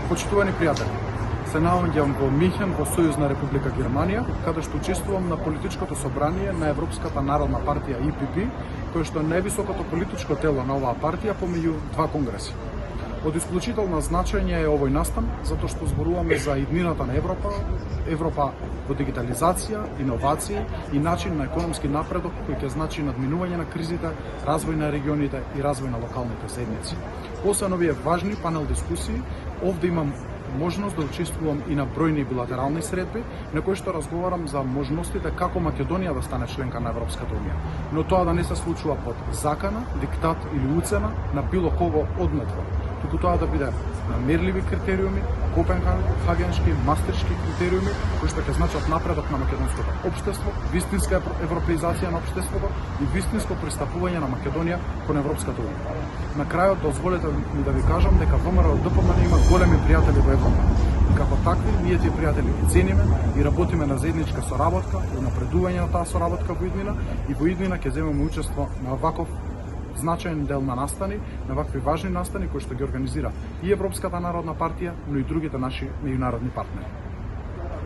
Почитувани пријатели, се наоѓам во Михен во Сојузна Република Германија, каде што учествувам на политичкото собрание на Европската народна партија ИПП, кој што е највисокото политичко тело на оваа партија помеѓу два конгреси. Од исклучително значење е овој настан, затоа што зборуваме за иднината на Европа во дигитализација, иновација и начин на економски напредок кој ќе значи надминување на кризите, развој на регионите и развој на локалните заедници. Освен овие важни панел дискусии, овде имам можност да учествувам и на бројни билатерални средби, на кои што разговарам за можностите како Македонија да стане членка на Европската унија. Но тоа да не се случува под закана, диктат или уцена на било кого однетва, туку тоа да биде на мерливи критериуми, копенхагенски, мастершки критериуми, кои што ќе значат напредок на македонското општество, вистинска европеизација на општеството и вистинско пристапување на Македонија кон Европската унија. На крајот, дозволете ми да ви кажам дека ВМРО-ДПМН има големи пријатели во Европа. И како такви, ние тие пријатели ги цениме и работиме на заедничка соработка, напредување на таа соработка во иднина и во иднина ќе земеме учество на ваков значаен дел на настани, на вакви важни настани кои што ги организира и Европската народна партија, но и другите наши меѓународни партнери.